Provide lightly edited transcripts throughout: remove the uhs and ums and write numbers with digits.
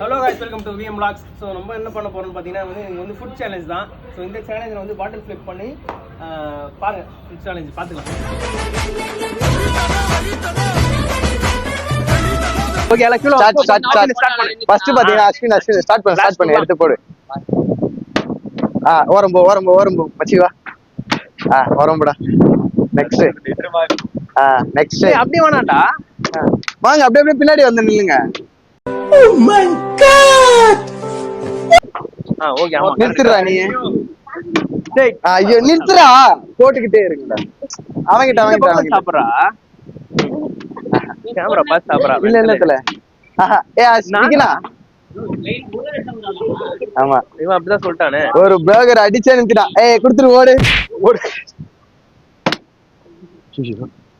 Hello guys, welcome to VM Vlogs. So நம்ம என்ன பண்ண போகிறோம்னு பார்த்தீங்கன்னா இங்கே வந்து ஃபுட் சேலஞ்ச் தான். ஸோ இந்த சேலஞ்சில் வந்து பாட்டில் ஃபிளிப் பண்ணி பாருங்க, ஃபுட் சேலஞ்ச் பார்த்துக்கலாம். ஓகே, எல்லாம் கிலோ ஃபர்ஸ்ட் பாத்தீங்கன்னா அஸ்வின் ஸ்டார்ட் பண்ணு எடுத்து போடு. ஓரம்பு மச்சி வா. ஓரம்புடா. நெக்ஸ்ட் அப்படியே வேணாண்டா, வாங்க அப்படியே பின்னாடி வந்து நில்லுங்க. Oh my god! ஓகே, ஆமா நிறுத்துறா நீ. டேய் ஐயோ நிறுத்துறா, போட்டுக்கிட்டே இருக்கடா. அவங்கிட்ட சாப்பிடுறா, கேமரா பாஸ் சாப்பிடுறா. இல்ல நிக்கனா. ஆமா இவன் அப்படிதான் சொல்லிட்டானே. ஒரு பர்கர் அடிச்சே நிறுத்திட்டான். குடுத்துரு, ஓடு.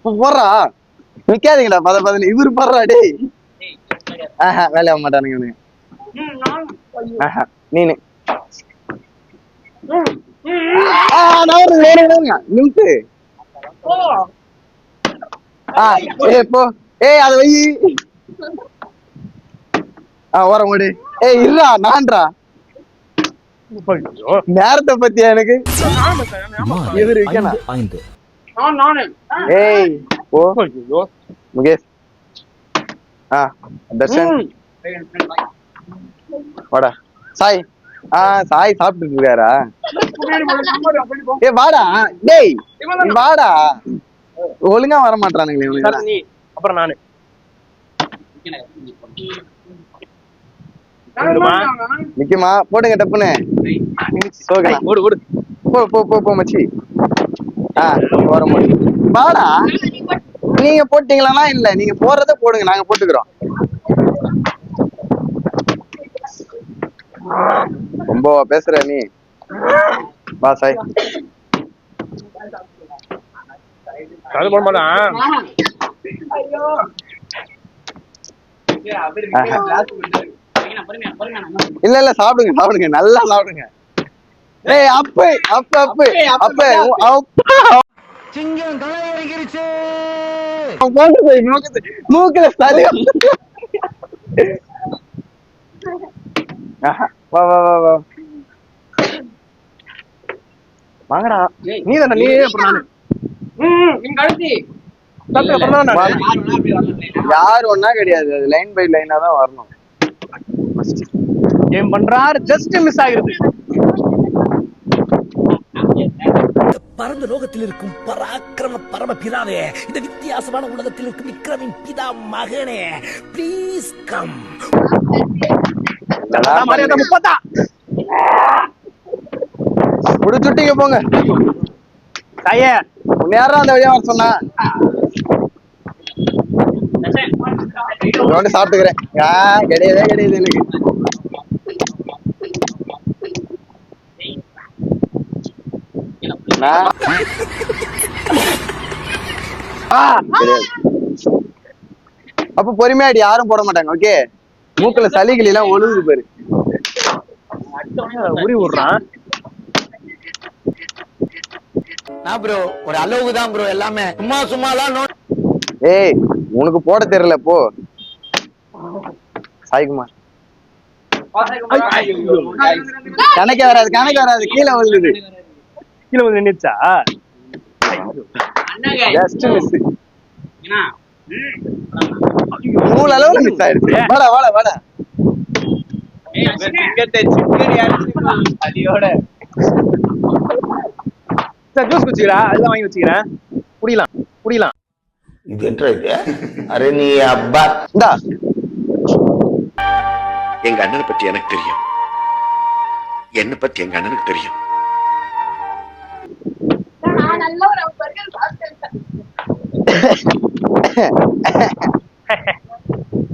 போடுறா, நிக்காதீங்கடா. பதல இவரு போடுறா. டேய் வேலை ஆக மாட்டானுங்க. நீனு நிறுத்து. போ. அத வை. ஓரம் ஓடு. இருடா, நான்றா. நேரத்தை பத்தியா எனக்கு இவரு இருக்கா? போ முகேஷ். தர்ஷன் வாடா. சாய் சாய் சாப்பிட்டு இருக்காரா? வாடா. டேய் வாடா. ஒழுங்கா வர மாட்டானுங்களே. அப்புறம் நானு நிக்குமா? போடுங்க டப்புன்னு. போ மச்சி. வர வாடா. நீங்க போட்டீங்களா? இல்ல, நீங்க போறத போடுங்க, நாங்க போட்டுக்கிறோம். ரொம்ப பேசுற நீ. வா சாய். இல்ல சாப்பிடுங்க, நல்லா சாப்பிடுங்க. சிங்கம் களை இறங்கிருச்சு. மூக்குல சளி. வா வாங்கடா. நீ தானே. நீ அப்புறம் யாரு ஒன்னா கிடையாது, அது லைன் பை லைனா தான் வரணும். கேம் பண்றாரு, ஜஸ்ட் மிஸ் ஆகிருது. பரந்த லோகத்தில் இருக்கும் பராக்கிரம பரம பிதாவே, இந்த வித்தியாசமான உலகத்தில் இருக்கும் விக்ரமின் பிதா மகனே, ப்ளீஸ் கம். முடிச்சுட்டீங்க, போங்க. யாரும் அந்த வழியா வர சொன்னா சாப்பிட்டுக்கிறேன். கிடையவே கிடையாது எனக்கு. அப்ப பொறுமையாடி, யாரும் போட மாட்டாங்க. ஓகே, மூக்குல சளிகள் எல்லாம் ஒழுகுது பாரு. உரி விடுறான். ப்ரோ ஒரு அளவுக்கு தான் ப்ரோ, எல்லாமே சும்மாலாம். உனக்கு போட தெரியல. போ சாய்குமார். கணக்கே வராது. கீழே விழுது. கீழே வந்து நின்னுச்சா? Just miss. நூல் அளவுல மிஸ் ஆயிடுச்சு. வாடா. ஜூஸ் குடிச்சுக்கிறா, அதெல்லாம் வாங்கி வச்சுக்கிறேன். குடிக்கலாம். இது என்ன இது? அரே நீ அப்பா. இந்தா, எங்க அண்ணனை பத்தி எனக்கு தெரியும், என்ன பத்தி எங்க அண்ணனுக்கு தெரியும்.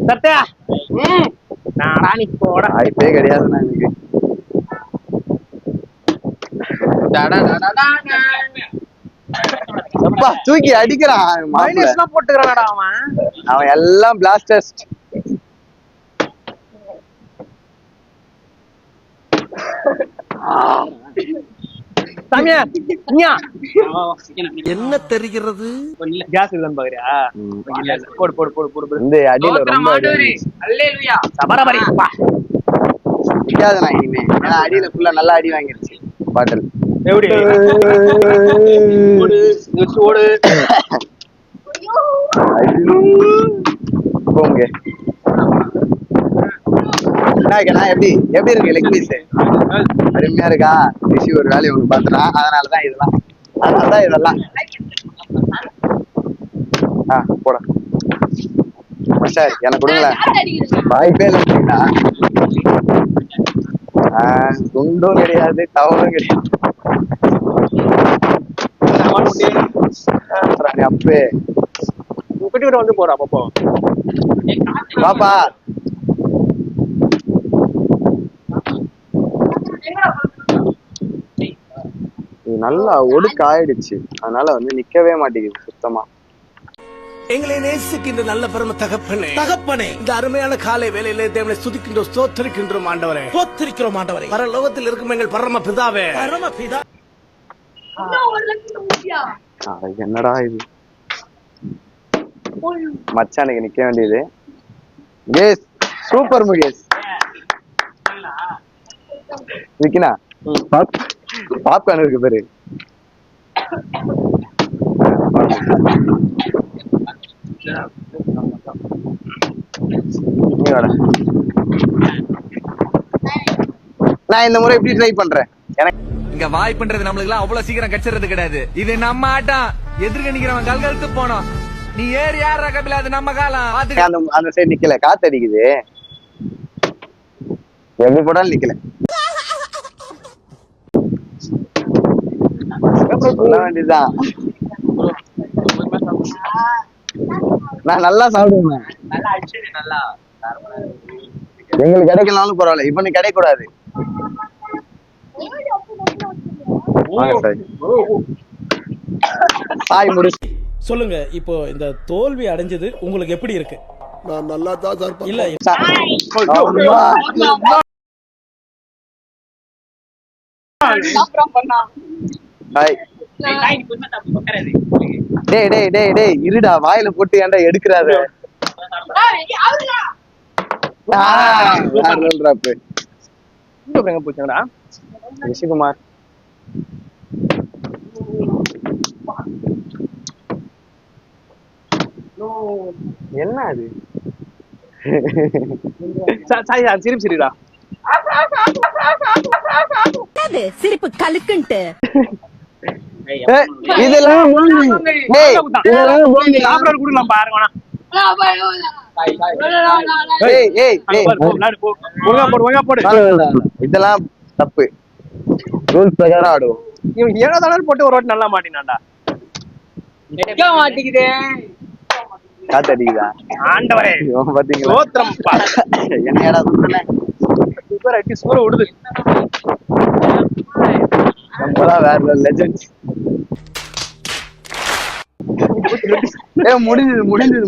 சத்யா நாராணி போட வாய்ப்பே கிடையாதுண்ணா எனக்கு. தூக்கி அடிக்கிறான். மைனஸ்லாம் போட்டுக்கிறானடா அவன் எல்லாம் பிளாஸ்டர்ஸ். சாமியா என்ன தெரிகிறது? கேஸ் இல்லன்னு பாக்குறியா? போடு இந்த அடியில ரொம்ப அல்லேலூயா சபரபரி நிக்காது நான் இனிமே. ஏன்னா அடியில ஃபுல்லா நல்லா அடி வாங்கிருச்சு பாட்டில். எப்படி ஓடு ஓடு போங்க. எப்படி இருக்கு லெக் பீஸ்? அருமையா இருக்கா? ரிஷி ஒரு வேலையை ஒண்ணு பாத்துறான், அதனாலதான் இதெல்லாம். போட சார் எனக்கு கொடுங்களேன். வாய்ப்பே இல்லைங்களா? துண்டும் கிடையாது, டவரும் கிடையாது. அப்பே வந்து போறா பாப்பா பாப்பா. இது நல்லா ஒடுக்க ஆயிடுச்சு, அதனால வந்து நிக்கவே மாட்டேங்குது சுத்தமா. எங்களை நேசிக்கின்ற நல்ல பெரும தகப்பனே இந்த அருமையான காலை வேலையிலே தேவனை ஸ்துதிக்கின்றோம், ஸ்தோத்திரிக்கின்றோம் ஆண்டவரே, ஸ்தோத்திரிக்கிறோம் ஆண்டவரே. பரலோகத்தில் இருக்கும் எங்கள் பரம பிதாவே. என்னடா இது? மச்சானுக்கு நிக்க வேண்டியது. முகேஷ் சூப்பர் முகேஷ். விக்கினா பாப்கார்ன் இருக்கு பேரு. நான் இந்த முறை எப்படி ட்ரை பண்றேன். எனக்கு இங்க வாய்ப்புன்றது நம்மளுக்கு எல்லாம் அவ்வளவு சீக்கிரம் கிடைச்சிறது கிடையாது. இது நம்ம ஆட்டம். எதிர்க்க நிக்கிறவன் கல்கழுத்து போனோம். நீ ஏறி யார கபில, அது நம்ம காலம். அந்த சைடு நிக்கல, காத்து அடிக்குது. எப்படி போட்டாலும் நிக்கல. சொல்ல வேண்டியதுதான். நான் நல்லா சாப்பிடுவேன். எங்களுக்கு கிடைக்கலாம்னு பரவாயில்ல, இப்ப நீ கிடைக்க கூடாது. சொல்லுங்க, இப்போ இந்த தோல்வி அடைஞ்சது உங்களுக்கு எப்படி இருக்கு? நான் நல்லா தான் சார். இல்ல இருடா, வாயில போட்டு ஏன்டா எடுக்கிறாத? போச்சாடா ரிஷிகுமார். என்ன அது? சிரிடா சிரிப்பு கலுக்குன்ட்டு. இதெல்லாம் பாருங்க. இதெல்லாம் தப்பு. ரூல்ஸ் பிரகாரம் ஆடுவோம். இவன் 7 போட்டு ஒரு வாட்டி நல்லா மாட்டினான்டா. மாட்டிக்குதே. காத்து அடிக்குதா? ஆண்டவரே பாத்தீங்களா? என்னடா சொல்றேன், சூப்பர் அடி சூப்பரா ஓடுது. நம்மளா வேற லெஜெண்ட்ஸ்.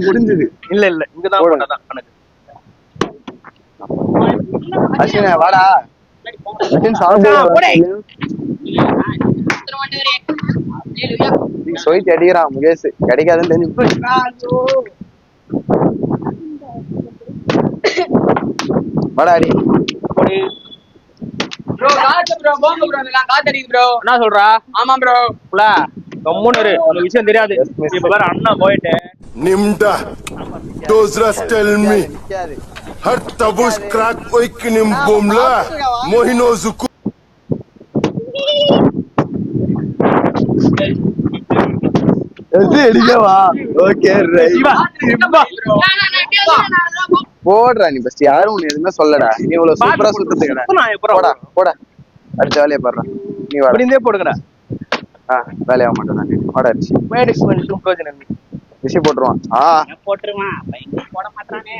முடிஞ்சது. இல்ல இங்கதான் போட்டாதான் கணக்கு. அஸ்வினே வாடா. சொயித்து அடிக்கிறான் முகேஷ், கிடைக்காதுன்னு தெரிஞ்சு. வாடா அடி. என்ன சொல்றா? ஆமா ப்ரோ. கம்முனு ஒரு விஷயம் தெரியாது. இப்ப வேற அண்ணா போயிட்டு நிம்டா டோஸ்ரஸ் டெல் மீ ஹட் தபுஷ் கிராக் ஒய்க் நிம் பொம்லா மோஹினோசுக்கு அடிக்கவா? ஓகே போடுறா நீ. பஸ்ட் யாரும் உன்னை எதுவுமே சொல்லடா. நீ இவ்வளவு சூப்பரா சுத்துறதுக்கடா. போட அடுத்த வேலையை பாடுறா. நீ வர போடுங்கடா. வேலையாக மாட்டேன். வாடா அடிச்சு ரிஷி போட்டுருவான். போட மாட்டானே.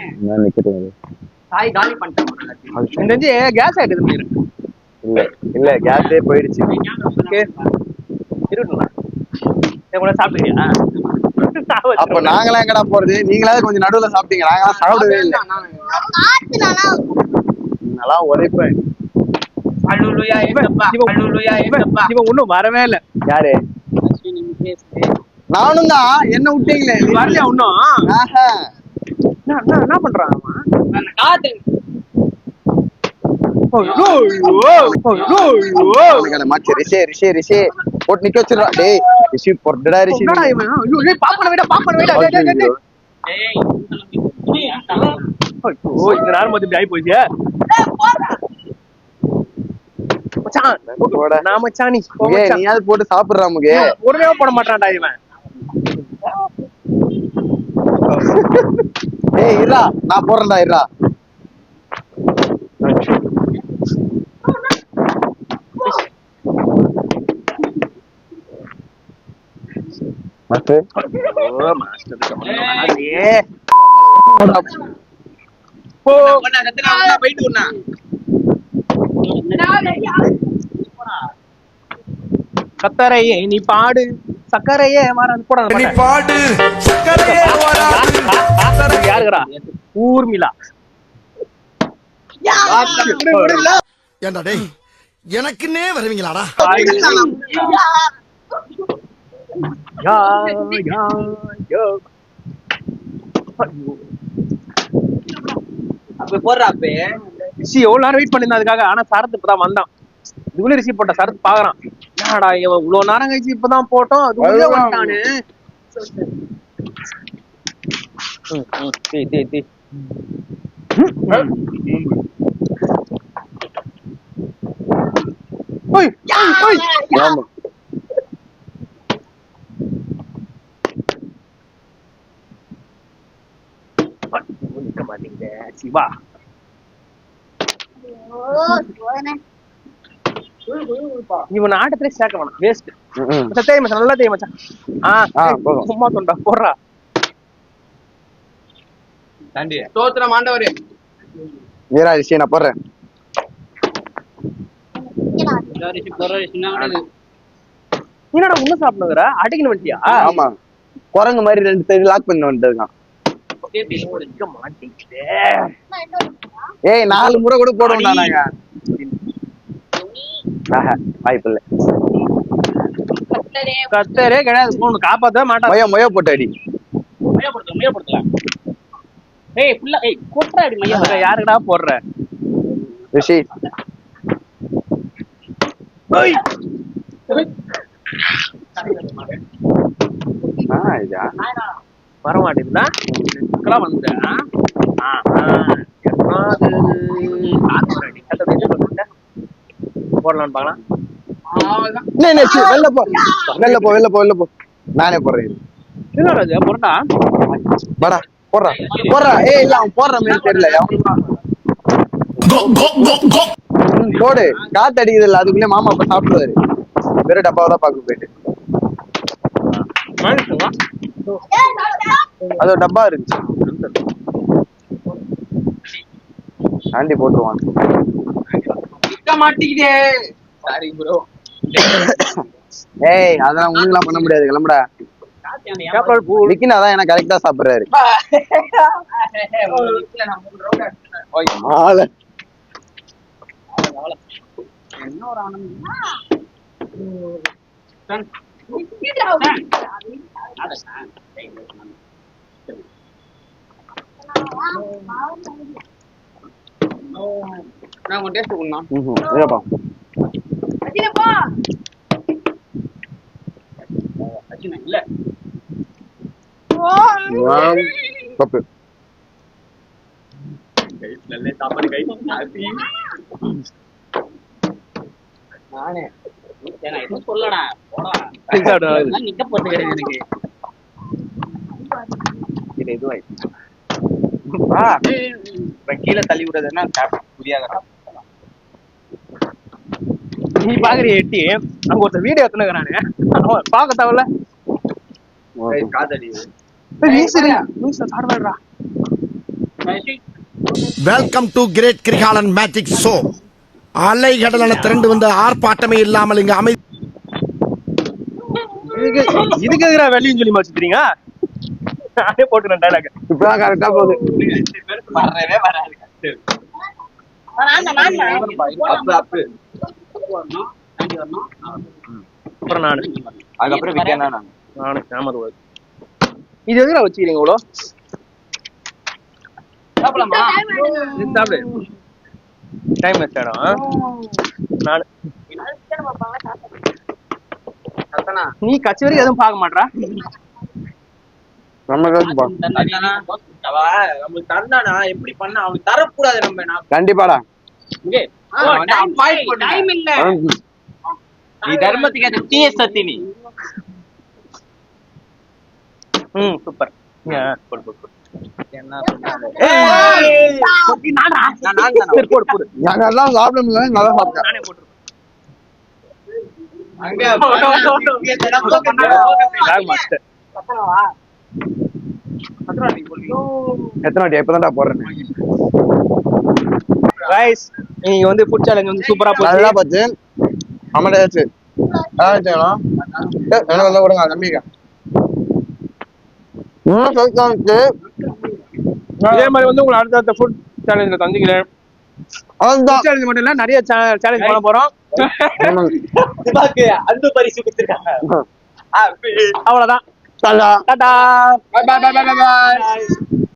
தாய் காலி பண்ணிட்டான். கேஸ் ஆயிடுது. இல்ல கேஸே போயிடுச்சு. சாப்பிடுறியா? அப்ப நாங்களாம் எங்கடா போறது? நீங்களாவது கொஞ்சம் நடுவுல சாப்பிட்டீங்க, நாங்களாம் சாப்பிடவே இல்லை. நல்லா உரைப்பேன். ஒண்ணும் வரவே இல்ல. யாரு? நானும் தான். என்ன விட்டீங்களே? வரலையா ஒன்னும்? என்ன பண்றான்? மாச்சு ரிஷே போட்டு நிக்க வச்சிடா. டேய் ரிஷி பொறுடா ரிஷி. பாப்பன விட இந்த நேரம் மத்தி இப்படி ஆகி போயிடுச்சு. நான் மச்சானி நீயாவது போட்டு சாப்பிடுறா முகே. உடனே போட மாட்டான்டா இவன். ஏய் இருடா, நான் போறேன்டா இருடா. மாஸ்டர் ஓ மாஸ்டர் கத்தரையே நீ பாடு சக்கரையே வராது போட பாடு சக்கரையே வராது. யாருக்குடா? ஊர்மிளா. ஏண்டா டேய் எனக்குன்னே வருவீங்களாடா? எவ்வளவு நேரம் வெயிட் பண்ணிருந்தா அதுக்காக. ஆனா சரத்து இப்பதான் வந்தான். இதுக்குள்ள ரிசீவ் போட்ட சரத்து பாக்குறான். என்னடா இவன் இவ்வளவு நேரம் கழிச்சு இப்பதான் போட்டோம், அது வந்துட்டானு. சிவா இவன் ஆட்டத்திலே சேர்க்க வேணாம், வேஸ்ட். தேய் மச்சான், நல்லா தேய் மச்சான். சும்மா தொண்டா போடுறா. தோத்திரம் ஆண்டவரே. வீரா ரிஷி நான் போடுறேன். என்னடா உன்ன சாப்பிடுங்கிற? அடிக்கணும் வண்டியா? ஆமா, குரங்கு மாதிரி 2 சைடு லாக் பண்ணி வந்துட்டு. ஏய் 4 முறை கூட போடுவோம்டா நாங்க. வாய்ப்பு இல்ல. கத்தரே கிடையாது, போன் காப்பாத்த மாட்டான். மொய போட்டு அடி. யாருடா போடுற? ரிஷி வர மாட்டேங்குதா? வந்து போடலான்னு பாக்கலாம். வெளில போ. நானே போடுறேன். என்ன போறா வாடா போடுறா. ஏய் இல்ல அவன் போடுற மாதிரி தெரியல. போடு, காத்து அடிக்குது இல்ல, அதுக்குள்ளே மாமா அப்ப சாப்பிடுவாரு. வெறும் டப்பாவை தான் பாக்க போயிட்டு. அது ஒரு டப்பா இருந்துச்சு, ஆண்டி போட்டுருவான். ஏய் அதெல்லாம் உங்களுக்குலாம் பண்ண முடியாது, கிளம்புடா. விக்கினாதான் எனக்கு கரெக்டா சாப்பிடுறாரு. கீழே தள்ளி விடுறதுன்னா புரியாத. நீ பாக்குற எட்டி அங்க ஒருத்த வீடியோ எடுத்துனுக்குறானு பாக்க தேவையில்ல. Welcome to great Kirikalan magic show. அலை கடலான திரண்டு வந்த ஆர்ப்பாட்டமே இல்லாமல் இங்க அமைதி. இதுக்கு எதிராக வெளியும் சொல்லி வச்சுக்கிறீங்க. நானே போட்டுக்கிறேன் டைலாக். இப்பதான் கரெக்டா போகுது. வரவே வராது. அப்புறம் நானு அதுக்கப்புறம் நானு கேமரா இது எதுல வச்சுக்கிறீங்க இவ்வளோ? சாப்பிடு. டைம் வேஸ்ட் ஆயிடும். நானு நீ கட்சி வரைக்கும் எதுவும் பார்க்க மாட்டா. நம்ம நம்மளுக்கு தந்தானா எப்படி பண்ண அவனுக்கு தரக்கூடாது. நம்ம கண்டிப்பாடா. டைம் இல்ல. நீ தர்மத்துக்கு ஏற்ற தீய சக்தி நீ. சூப்பர். நாங்க எல்லாம் சாப்பிட முடியல, நல்லா சாப்பிட்டேன். எத்தனை வாட்டி இப்பதான்டா போடுறேன். நீங்க வந்து ஃபுட் சேலஞ்ச் வந்து சூப்பரா நல்லா போச்சு. அமடாச்சு எனக்கு வந்து விடுங்க தம்பிக்க. இதே மாதிரி வந்து உங்களை அடுத்த ஃபுட் சேலஞ்சில் சந்திக்கிறேன். சேலஞ்ச் மட்டும் இல்ல, நிறைய சேலஞ்ச் பண்ண போறோம். அந்த பரிசு கொடுத்துருக்காங்க. அவ்வளவுதான். டாடா. Bye bye bye bye by.